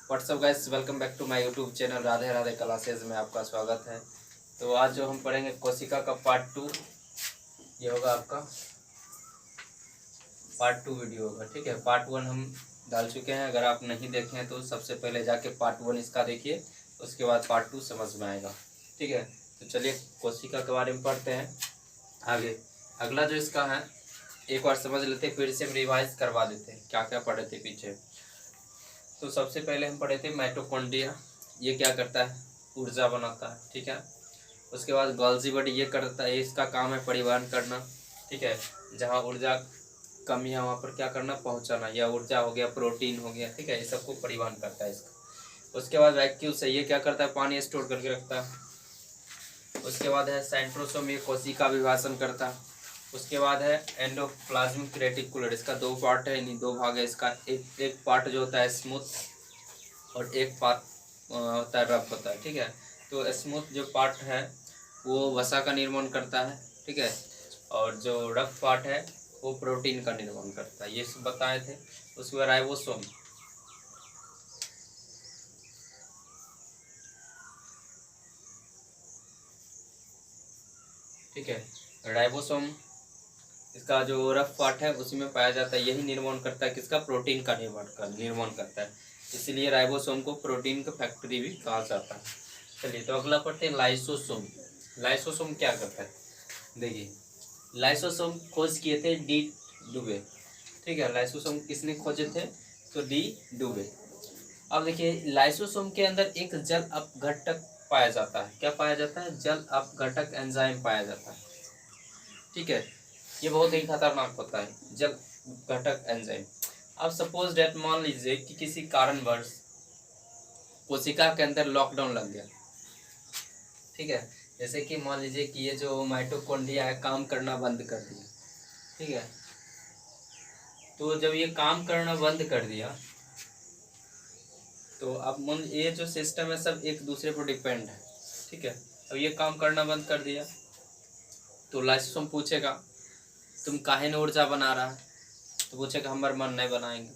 WhatsApp guys, welcome back to my YouTube channel Radhe Radhe classes में आपका स्वागत है। तो आज जो हम पढ़ेंगे कोशिका का पार्ट 2। ये होगा आपका पार्ट 2 वीडियो होगा, ठीक है। पार्ट 1 हम डाल चुके हैं, अगर आप नहीं देखे हैं तो सबसे पहले जाके पार्ट 1 इसका देखिए, उसके बाद पार्ट 2 समझ में आएगा, ठीक है। तो चलिए कोशिका के बारे में पढ़ते हैं आगे। अगला जो इसका है एक बार समझ लेते, फिर से हम रिवाइज करवा देते हैं क्या क्या पढ़े थे पीछे। तो सबसे पहले हम पढ़े थे माइटोकॉन्ड्रिया, ये क्या करता है, ऊर्जा बनाता है, ठीक है। उसके बाद गोल्जी बॉडी, ये करता है, इसका काम है परिवहन करना, ठीक है। जहाँ ऊर्जा कमी है वहाँ पर क्या करना, पहुँचाना, या ऊर्जा हो गया, प्रोटीन हो गया, ठीक है, ये सबको परिवहन करता है इसका। उसके बाद वैक्यूल्स है, ये क्या करता है, पानी स्टोर करके रखता है। उसके बाद है सेंट्रोसोम, ये कोशिका विभाजन करता है। उसके बाद है एंडोप्लाज्मिक रेटिकुलर, इसका 2 पार्ट है, यानी 2 भाग है इसका। एक पार्ट जो होता है स्मूथ और एक पार्ट होता है रफ होता है, ठीक है। तो स्मूथ जो पार्ट है वो वसा का निर्माण करता है, ठीक है, और जो रफ पार्ट है वो प्रोटीन का निर्माण करता है, ये सब बताए थे। उसके बाद राइबोसोम, ठीक है। राइबोसोम इसका जो रफ पार्ट है उसी में पाया जाता है, यही निर्माण करता है किसका, प्रोटीन का निर्माण करता है, इसलिए राइबोसोम को प्रोटीन का फैक्ट्री भी कहा जाता है। चलिए तो अगला पढ़ते हैं लाइसोसोम। लाइसोसोम क्या करता है, देखिए लाइसोसोम खोज किए थे डी डुबे, ठीक है। लाइसोसोम किसने खोजे थे, तो डी डुबे। अब देखिए लाइसोसोम के अंदर एक जल अपघटक पाया जाता है, क्या पाया जाता है, जल अपघटक एंजाइम पाया जाता है, ठीक है। ये बहुत ही खतरनाक होता है जल घटक एंजाइम। अब सपोज डेट, मान लीजिए कि किसी कारणवश कोशिका के अंदर लॉकडाउन लग गया, ठीक है। जैसे कि मान लीजिए कि ये जो माइटोकॉन्ड्रिया है काम करना बंद कर दिया, ठीक है। तो जब ये काम करना बंद कर दिया तो अब मन ये जो सिस्टम है सब एक दूसरे पर डिपेंड है, ठीक है। अब ये काम करना बंद कर दिया तो लाइसोसोम पूछेगा तुम काहे ने ऊर्जा बना रहा है, तो पूछेगा हमारे मन नहीं बनाएंगे,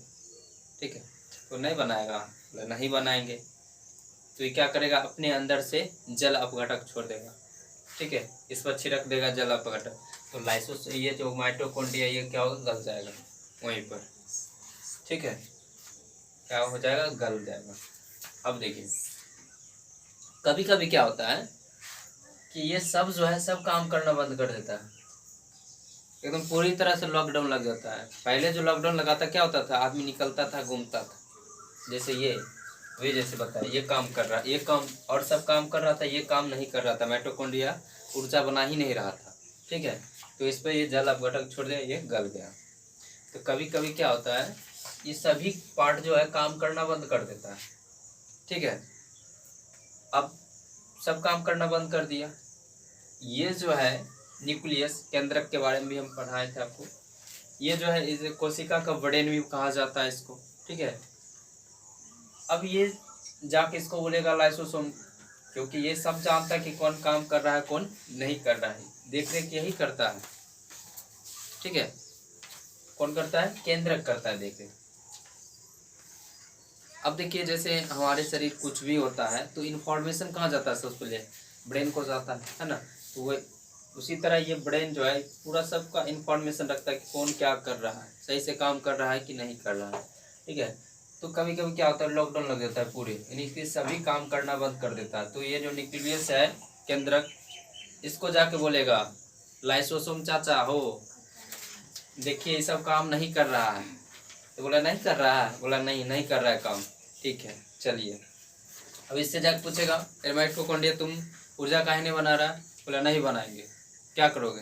ठीक है। तो नहीं बनाएगा, नहीं बनाएंगे तो ये क्या करेगा, अपने अंदर से जल अपघटक छोड़ देगा, ठीक है, इस पर छिड़क देगा जल अपघटक। तो लाइसोस ये जो माइटोकॉन्ड्रिया ये क्या होगा, गल जाएगा वहीं पर, ठीक है, क्या हो जाएगा, गल जाएगा। अब देखिए कभी कभी क्या होता है कि ये सब जो है सब काम करना बंद कर देता है, एकदम पूरी तरह से लॉकडाउन लग जाता है। पहले जो लॉकडाउन लगा था क्या होता था, आदमी निकलता था घूमता था, जैसे ये वे जैसे बताया ये काम कर रहा, ये काम और सब काम कर रहा था, ये काम नहीं कर रहा था, माइटोकॉन्ड्रिया ऊर्जा बना ही नहीं रहा था, ठीक है। तो इस पर ये जल अपघटक छोड़ दिया, ये गल गया। तो कभी कभी क्या होता है ये सभी पार्ट जो है काम करना बंद कर देता है, ठीक है। अब सब काम करना बंद कर दिया, ये जो है न्यूक्लियस केंद्रक के बारे में भी हम पढ़ाए थे आपको। ये जो है इस कोशिका का ब्रेन भी कहा जाता है इसको, ठीक है। अब ये जाके इसको बोलेगा लाइसोसोम, क्योंकि ये सब जानता है कि कौन काम कर रहा है कौन नहीं कर रहा है, देख रेख यही करता है, ठीक है। कौन करता है, केंद्रक करता है देख रेख। अब देखिए जैसे हमारे शरीर कुछ भी होता है तो इन्फॉर्मेशन कहाँ जाता है, सबसे पहले ब्रेन को जाता है ना। तो वो उसी तरह ये ब्रेन जो है पूरा सबका इन्फॉर्मेशन रखता है कि कौन क्या कर रहा है, सही से काम कर रहा है कि नहीं कर रहा है, ठीक है। तो कभी कभी क्या होता है लॉकडाउन लग जाता है पूरे, यानी कि सभी काम करना बंद कर देता है। तो ये जो न्यूक्लियस है केंद्रक, इसको जाके बोलेगा लाइसोसोम चाचा हो देखिए ये सब काम नहीं कर रहा है। तो बोला नहीं कर रहा है, बोला नहीं कर रहा है काम, ठीक है चलिए। अब इससे जाके पूछेगा माइटोकॉन्ड्रिया तुम ऊर्जा काहे नहीं बना रहा है, बोला नहीं बनाएंगे, क्या करोगे,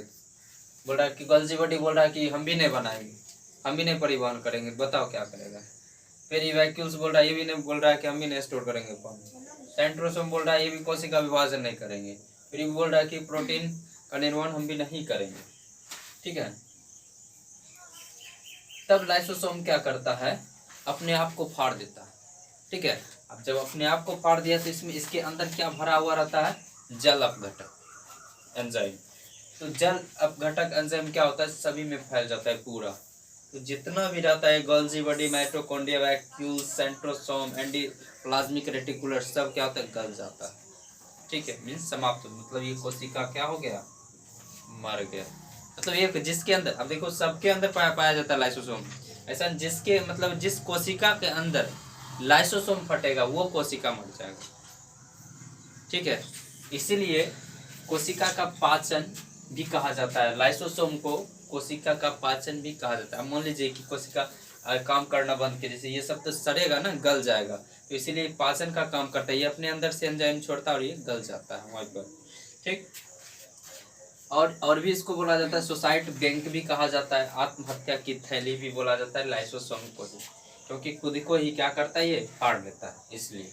बोल रहा है कि गोल्जी बॉडी बोल रहा है कि हम भी नहीं बनाएंगे, हम भी नहीं परिवहन करेंगे, बताओ क्या करेगा। फिर ये वैक्यूल्स बोल रहा है, ये भी नहीं बोल रहा है कि हम भी नहीं स्टोर करेंगे पानी। सेंट्रोसोम बोल रहा है ये भी कोशिका विभाजन नहीं करेंगे। फिर ये बोल रहा है कि प्रोटीन का निर्माण हम भी नहीं करेंगे, ठीक है। तब लाइसोसोम क्या करता है, अपने आप को फाड़ देता है, ठीक है। अब जब अपने आप को फाड़ दिया तो इसमें इसके अंदर क्या भरा हुआ रहता है, जल अपघटक एंजाइम। तो जल अपघटक एंजाइम क्या होता है, सभी में फैल जाता है पूरा, तो जितना भी रहता है Golgi body, mitochondria, vacuole, centrosome, endoplasmic reticular, सब क्या होता है, गल जाता है। ठीक है, मीन्स समाप्त, मतलब ये कोशिका क्या हो गया, मर गया। मतलब ये जिसके अंदर, अब देखो सबके अंदर पाया जाता है लाइसोसोम, ऐसा जिसके मतलब जिस कोशिका के अंदर लाइसोसोम फटेगा वो कोशिका मर जाएगा। ठीक है, इसीलिए कोशिका का पाचन भी कहा जाता है, लाइसोसोम को कोशिका का पाचन भी कहा जाता है। मान लीजिए कि कोशिका काम करना बंद करे, जैसे ये सब तो सड़ेगा ना, गल जाएगा, तो इसीलिए पाचन का काम करता है, ये अपने अंदर से एंजाइम छोड़ता है और ये गल जाता है वहीं पर। ठीक, और भी इसको बोला जाता है सुसाइड बैंक भी कहा जाता है, आत्महत्या की थैली भी बोला जाता है लाइसोसोम को ही, क्योंकि खुद को ही क्या करता है, ये फाड़ लेता है, इसलिए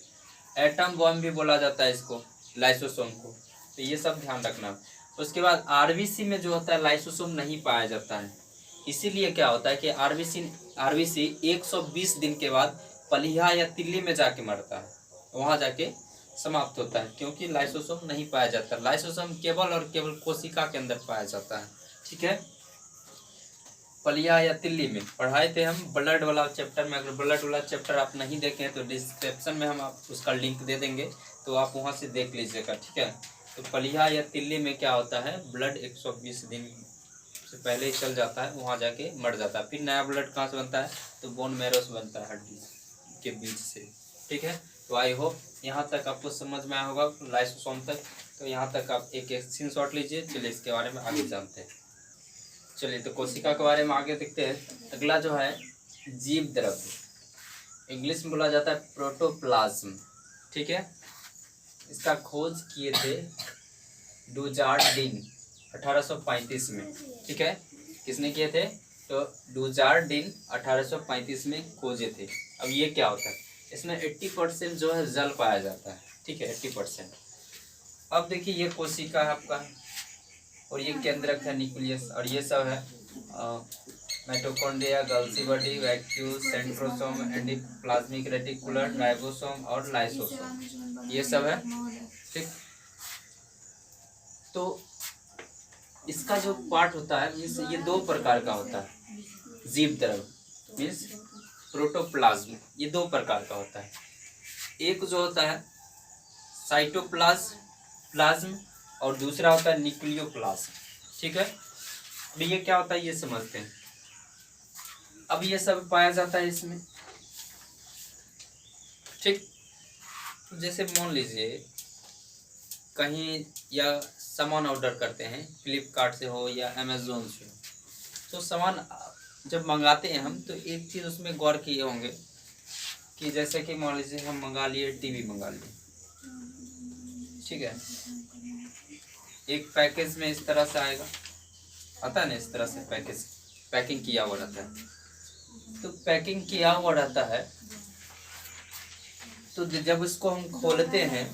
एटम बॉम्ब भी बोला जाता है इसको, लाइसोसोम को। तो ये सब ध्यान रखना। उसके बाद आरबीसी में जो होता है लाइसोसोम नहीं पाया जाता है, इसीलिए क्या होता है कि आरबीसी 120 दिन के बाद पलिहा या तिल्ली में जाके मरता है, वहां जाके समाप्त होता है, क्योंकि लाइसोसोम नहीं पाया जाता। लाइसोसोम केवल और केवल कोशिका के अंदर पाया जाता है। ठीक है, पलिया या तिल्ली में पढ़ाए थे हम ब्लड वाला चैप्टर में, अगर ब्लड वाला चैप्टर आप नहीं देखें तो डिस्क्रिप्शन में हम आप उसका लिंक दे देंगे, तो आप वहां से देख लीजिएगा। ठीक है, तो पलिया या तिल्ली में क्या होता है, ब्लड 120 दिन से पहले ही चल जाता है, वहां जाके मर जाता है। फिर नया ब्लड कहाँ से बनता है, तो बोन मैरो से बनता है, हड्डी के बीच से। ठीक है, तो आई होप यहाँ तक आपको समझ में आया होगा लाइसोसोम तक। तो यहाँ तक आप एक स्क्रीनशॉट लीजिए। चलिए इसके बारे में आगे जानते हैं। चलिए तो कोशिका के बारे में आगे देखते हैं। अगला जो है जीव द्रव्य, इंग्लिश में बोला जाता है प्रोटोप्लाज्म। ठीक है, इसका खोज किए थे डुजार्डिन 1835 में। ठीक है, किसने किए थे, तो डुजार्डिन 1835 में खोजे थे। अब ये क्या होता है, इसमें 80% जो है जल पाया जाता है। ठीक है, 80%। अब देखिए ये कोशिका है आपका, और ये केंद्रक है न्यूक्लियस, और ये सब है mitochondria, Golgi body, vacuole, centrosome, endoplasmic reticular, ribosome और लाइसोसोम, ये सब है। ठीक, तो इसका जो पार्ट होता है ये दो प्रकार का होता है। जीव द्रव्य मीन्स प्रोटोप्लाज्म, ये दो प्रकार का होता है। एक जो होता है साइटोप्लाज्म और दूसरा होता है न्यूक्लियोप्लाज्म। ठीक है, अब ये क्या होता है ये समझते हैं। अब ये सब पाया जाता है इसमें। ठीक, तो जैसे मान लीजिए कहीं या सामान ऑर्डर करते हैं, फ्लिपकार्ट से हो या अमेजोन से हो, तो सामान जब मंगाते हैं हम, तो एक चीज़ उसमें गौर किए होंगे कि जैसे कि मान लीजिए हम मंगा लिए टीवी मंगा लिए। ठीक है, एक पैकेज में इस तरह से आएगा, आता है ना, इस तरह से पैकिंग किया हुआ रहता है। तो पैकिंग किया हुआ रहता है, तो जब इसको हम खोलते हैं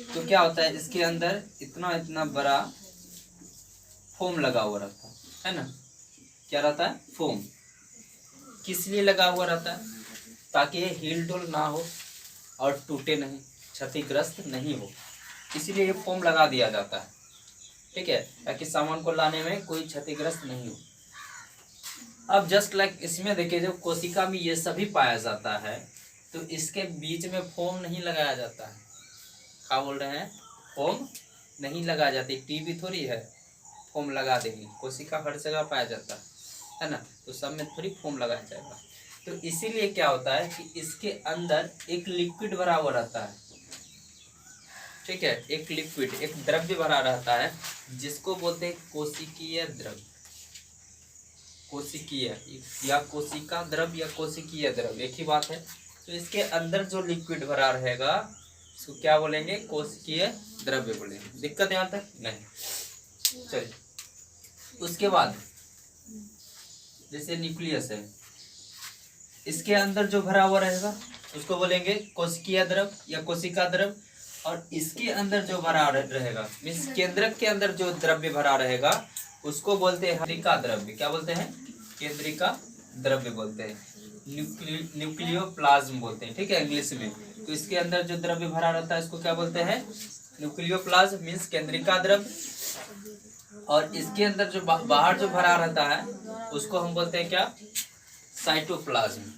तो क्या होता है, इसके अंदर इतना इतना बड़ा फोम लगा हुआ रहता है ना। क्या रहता है, फोम। किस लिए लगा हुआ रहता है, ताकि ये हिल डुल ना हो और टूटे नहीं, क्षतिग्रस्त नहीं हो, इसीलिए ये फोम लगा दिया जाता है। ठीक है, ताकि सामान को लाने में कोई क्षतिग्रस्त नहीं हो। अब जस्ट लाइक इसमें देखिए, जो कोशिका में ये सभी पाया जाता है, तो इसके बीच में फोम नहीं लगाया जाता है। क्या बोल रहे हैं, फोम नहीं लगाया जाती। टीवी थोड़ी है फोम लगा देंगे, कोशिका हर जगह पाया जाता है ना, तो सब में थोड़ी फोम लगाया जाएगा। तो इसीलिए क्या होता है कि इसके अंदर एक लिक्विड भरा हुआ रहता है। ठीक है, एक लिक्विड, एक द्रव्य भरा रहता है, जिसको बोलते हैं कोशिकीय द्रव्य। कोशिकीय या कोशिका द्रव्य या कोशिकीय द्रव्य एक ही बात है। तो इसके अंदर जो लिक्विड भरा रहेगा इसको क्या बोलेंगे, कोशिकीय द्रव्य बोलेंगे। दिक्कत यहाँ तक नहीं। चलिए, उसके बाद जैसे न्यूक्लियस है, इसके अंदर जो भरा हुआ रहेगा उसको बोलेंगे कोशिकीय द्रव्य या कोशिका द्रव्य, और इसके अंदर जो भरा रहेगा मीन्स केंद्रक के अंदर जो द्रव्य भरा रहेगा उसको बोलते हैं केंद्रिका द्रव्य। क्या बोलते हैं, केंद्रिका द्रव्य बोलते हैं, न्यूक्लियोप्लाज्म बोलते हैं। ठीक है, इंग्लिश में। तो इसके अंदर जो द्रव्य भरा रहता है इसको क्या बोलते हैं, न्यूक्लियोप्लाज्म मीन्स केंद्रिका द्रव्य, और इसके अंदर जो बाहर जो भरा रहता है उसको हम बोलते हैं क्या, साइटोप्लाज्म।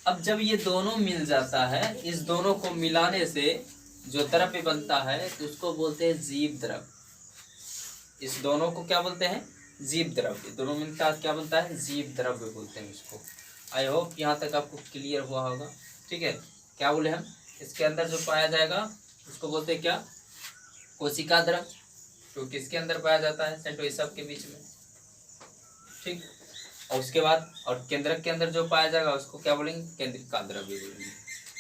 अब जब ये दोनों मिल जाता है, इस दोनों को मिलाने से जो द्रव्य बनता है तो उसको बोलते हैं जीव द्रव्य। इस दोनों को क्या बोलते हैं? जीव द्रव्य। दोनों मिलता है क्या बनता है? जीव द्रव्य बोलते हैं इसको। आई होप यहाँ तक आपको क्लियर हुआ होगा। ठीक है, क्या बोले हम? इसके अंदर जो पाया जाएगा उसको बोलते हैं क्या? कोशिका द्रव्य। तो किसके अंदर पाया जाता है? सेंट्रोइड के बीच में। ठीक, और उसके बाद और केंद्रक के अंदर जो पाया जाएगा उसको क्या बोलेंगे? केंद्रिका द्रव्य बोलेंगे।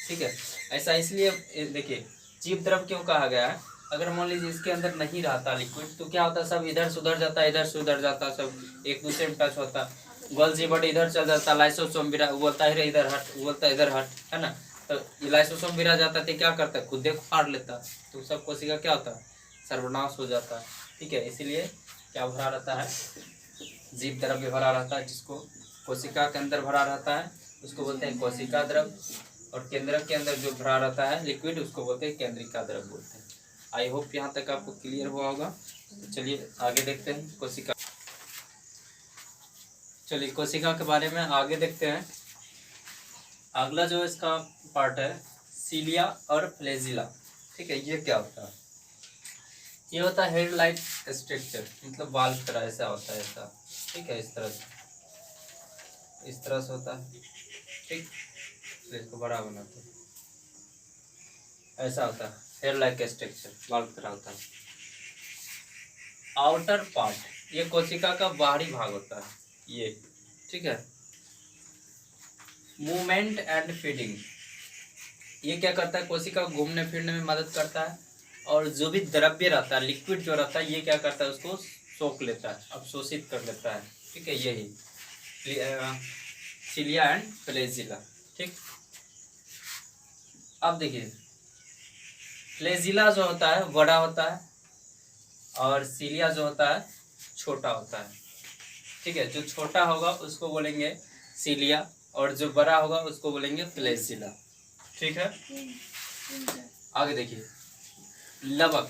ठीक है, ऐसा इसलिए देखिए जीव द्रव्य क्यों कहा गया है। अगर मान लीजिए इसके अंदर नहीं रहता लिक्विड तो क्या होता है? सब इधर से उधर जाता है, इधर से उधर जाता है, सब एक दूसरे में टच होता है। गोल्जी बट इधर चल जाता है, लाइसोसोम बोलता है इधर हट, बोलता है इधर हट, है ना। तो लाइसोसोम बिरा जाता है, क्या करता है? खुद को फाड़ लेता है, तो सब कोशिका क्या होता है? सर्वनाश हो जाता है। ठीक है, इसीलिए क्या भरा रहता है? जीव द्रव्य भरा रहता है, जिसको कोशिका के अंदर भरा रहता है उसको बोलते हैं कोशिका द्रव्य, और केंद्रक के अंदर जो भरा रहता है लिक्विड उसको बोलते हैं केंद्रिका द्रव्य बोलते हैं। आई होप यहाँ तक आपको क्लियर हुआ होगा। तो चलिए आगे देखते हैं कोशिका। चलिए कोशिका के बारे में आगे देखते हैं। अगला जो इसका पार्ट है सीलिया और फ्लैजिला। ठीक है, ये क्या होता है? ये होता है हेड लाइक स्ट्रक्चर, मतलब बाल की तरह ऐसा होता है, ऐसा। ठीक है, इस तरह से होता है। ठीक, इसको बड़ा बनाते हैं, ऐसा होता है हेयर लाइक स्ट्रक्चर, बाल की तरह होता है। आउटर पार्ट, ये कोशिका का बाहरी भाग होता है ये। ठीक है, मूवमेंट एंड फीडिंग, ये क्या करता है? कोशिका को घूमने फिरने में मदद करता है, और जो भी द्रव्य रहता है, लिक्विड जो रहता है, ये क्या करता है? उसको सोख लेता है, अवशोषित कर लेता है। ठीक है, यही सिलिया एंड फ्लैजिला। ठीक, अब देखिए फ्लैजिला जो होता है बड़ा होता है, और सिलिया जो होता है छोटा होता है। ठीक है, जो छोटा होगा उसको बोलेंगे सिलिया, और जो बड़ा होगा उसको बोलेंगे फ्लैजिला। ठीक है, आगे देखिए लवक,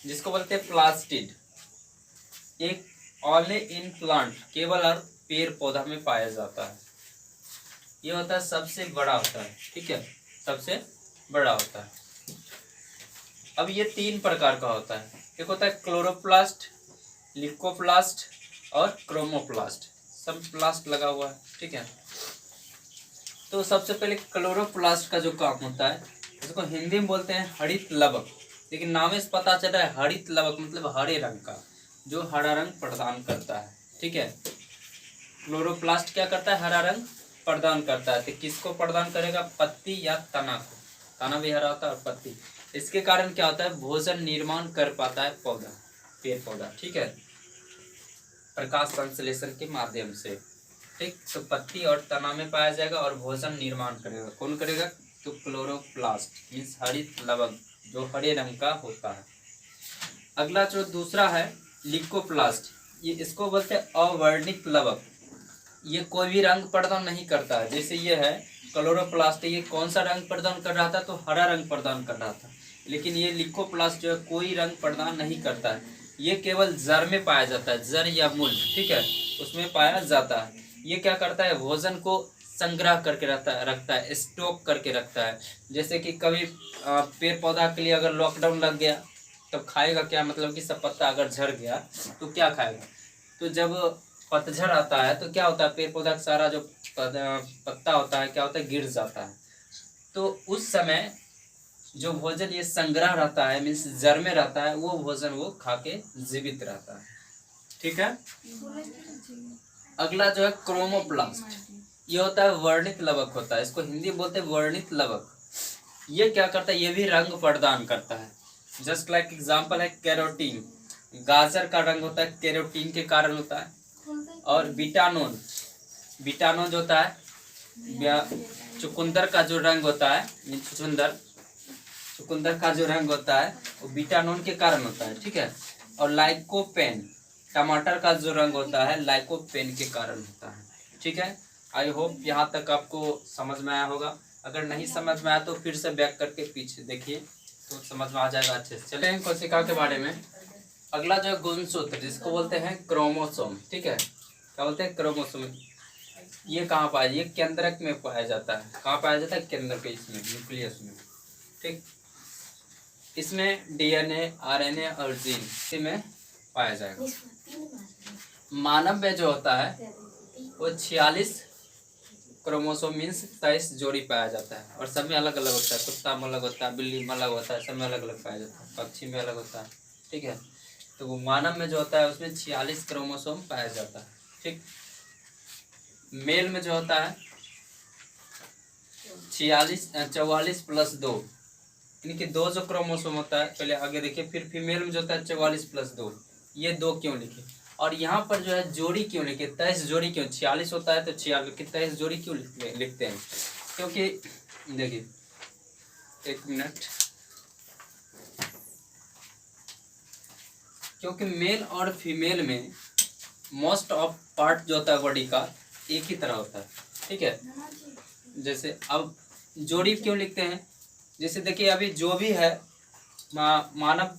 जिसको बोलते हैं प्लास्टिड, एक ओनली इन प्लांट, केवल और पेड़ पौधा में पाया जाता है। ये होता है सबसे बड़ा होता है। ठीक है, सबसे बड़ा होता है। अब ये 3 प्रकार का होता है। एक होता है क्लोरोप्लास्ट, लिकोप्लास्ट और क्रोमोप्लास्ट, सब प्लास्ट लगा हुआ है। ठीक है, तो सबसे पहले क्लोरोप्लास्ट का जो काम होता है इसको हिंदी में बोलते हैं हरित लवक, लेकिन नाम से पता चल रहा है हरित लवक मतलब हरे रंग का, जो हरा रंग प्रदान करता है। ठीक है, क्लोरोप्लास्ट क्या करता है? हरा रंग प्रदान करता है। तो किसको प्रदान करेगा? पत्ती या तना को। तना भी हरा होता है और पत्ती। इसके कारण क्या होता है? भोजन निर्माण कर पाता है पौधा, पेड़ पौधा। ठीक है, प्रकाश संश्लेषण के माध्यम से। ठीक, तो पत्ती और तना में पाया जाएगा और भोजन निर्माण करेगा। कौन करेगा? तो क्लोरोप्लास्ट मीन्स हरित लवक, जो हरे रंग का होता है। अगला जो दूसरा है लिकोप्लास्ट, ये इसको बोलते हैं अवर्णित लवक। ये कोई भी रंग प्रदान नहीं करता है। जैसे ये है क्लोरोप्लास्ट, ये कौन सा रंग प्रदान कर रहा था? तो हरा रंग प्रदान कर रहा था। लेकिन ये लिकोप्लास्ट जो है कोई रंग प्रदान नहीं करता है। ये केवल जड़ में पाया जाता है, जड़ या मूल। ठीक है, उसमें पाया जाता है। ये क्या करता है? भोजन को संग्रह करके रखता है, स्टॉक करके रखता है। जैसे कि कभी पेड़ पौधा के लिए अगर लॉकडाउन लग गया तब खाएगा क्या? मतलब कि सब पत्ता अगर झड़ गया तो क्या खाएगा? तो जब पतझड़ आता है तो क्या होता है? पेड़ पौधा का सारा जो पत्ता होता है क्या होता है? गिर जाता है। तो उस समय जो भोजन ये संग्रह रहता है, मीन्स जड़ में रहता है, वो भोजन वो खा के जीवित रहता है। ठीक है, अगला जो है क्रोमोप्लास्ट, ये होता है वर्णित लवक होता है। इसको हिंदी बोलते हैं वर्णित लवक। ये क्या करता है? ये भी रंग प्रदान करता है। जस्ट लाइक एग्जाम्पल है कैरोटीन, गाजर का रंग होता है कैरोटीन के कारण होता है। और बीटानोन, बीटानोन जो होता है चुकंदर का जो रंग होता है, चुकंदर का जो रंग होता है वो बीटानोन के कारण होता है। ठीक है, और लाइकोपेन, टमाटर का जो रंग होता है लाइकोपेन के कारण होता है। ठीक है, आई होप यहाँ तक आपको समझ में आया होगा। अगर नहीं समझ में आया तो फिर से बैक करके पीछे देखिए तो समझ में आ जाएगा अच्छे से। चलिए कोशिका के बारे में। अगला जो है गुणसूत्र, जिसको बोलते हैं क्रोमोसोम। ठीक है, क्या बोलते हैं? क्रोमोसोम। ये कहाँ पाया, ये केंद्रक में पाया जाता है। कहाँ पाया जाता है? केंद्रक, इसमें, न्यूक्लियस में। ठीक, इसमें डीएनए, आरएनए और जीन इसी में पाया जाएगा। मानव में जो होता है वो 46 क्रोमोसोम मीन्स 23 जोड़ी पाया जाता है, और सब में अलग अलग होता है। कुत्ता में अलग होता है, बिल्ली में अलग होता है, सब में अलग अलग पाया जाता है, पक्षी में अलग होता है। ठीक है, तो वो मानव में जो होता है उसमें 46 क्रोमोसोम पाया जाता है। ठीक, मेल में जो होता है 44 प्लस 2, यानी कि 2 जो क्रोमोसोम होता है, पहले आगे देखिए, फिर फीमेल में जो होता है 44 प्लस 2, ये 2 क्यों लिखे? और यहाँ पर जो है जोड़ी क्यों लिखे? 23 जोड़ी क्यों? 46 होता है तो 46 की 23 जोड़ी क्यों लिखते हैं? क्योंकि देखिए, एक मिनट, क्योंकि मेल और फीमेल में मोस्ट ऑफ पार्ट जो होता है बॉडी का एक ही तरह होता है। ठीक है, जैसे अब जोड़ी क्यों लिखते हैं? जैसे देखिए, अभी जो भी है मानव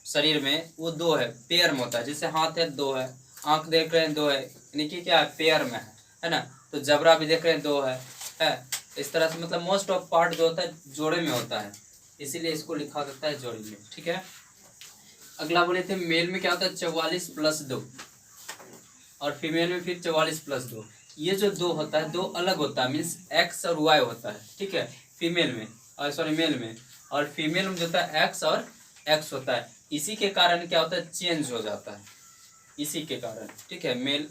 शरीर में वो 2 है, पेयर में होता है। जैसे हाथ है 2 है, आंख देख रहे हैं 2 है, यानी कि क्या है? पेयर में है ना। तो जबड़ा भी देख रहे हैं 2 है। इस तरह से मतलब मोस्ट ऑफ पार्ट जो होता है जोड़े में होता है, इसीलिए इसको लिखा जाता है जोड़ी में। ठीक है, अगला बोले थे मेल में क्या होता है? 44 प्लस 2, और फीमेल में फिर 44 प्लस 2। ये जो 2 होता है, 2 अलग होता है, मीन्स एक्स और वाई होता है। ठीक है, फीमेल में, सॉरी मेल में, और फीमेल में जो होता है एक्स और एक्स होता है। इसी के कारण क्या होता है? चेंज हो जाता है, इसी के कारण। ठीक है, मेल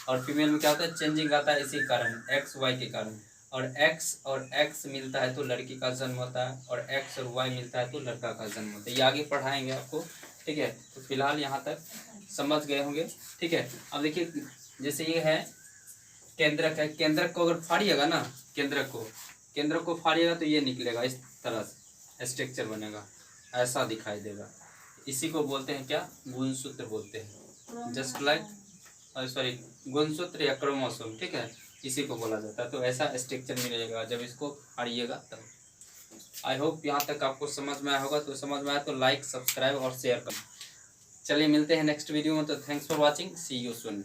और फीमेल में क्या होता है? चेंजिंग आता है, इसी के कारण, एक्स वाई के कारण। और एक्स मिलता है तो लड़की का जन्म होता है, और एक्स और वाई मिलता है तो लड़का का जन्म होता है। ये आगे पढ़ाएंगे आपको। ठीक है, तो फिलहाल यहाँ तक समझ गए होंगे। ठीक है, अब देखिए, जैसे ये है केंद्रक है, केंद्रक को अगर फाड़िएगा ना, केंद्रक को फाड़िएगा तो ये निकलेगा, इस तरह से स्ट्रक्चर बनेगा, ऐसा दिखाई देगा। इसी को बोलते हैं क्या? गुणसूत्र बोलते हैं, जस्ट लाइक, सॉरी, गुणसूत्र या क्रोमोसोम। ठीक है, इसी को बोला जाता है। तो ऐसा स्ट्रक्चर मिलेगा जब इसको फाड़िएगा तब। आई होप यहाँ तक आपको समझ में आया होगा। तो समझ में आया तो लाइक, सब्सक्राइब और शेयर करें। चलिए मिलते हैं नेक्स्ट वीडियो में। तो thanks for watching, see you soon.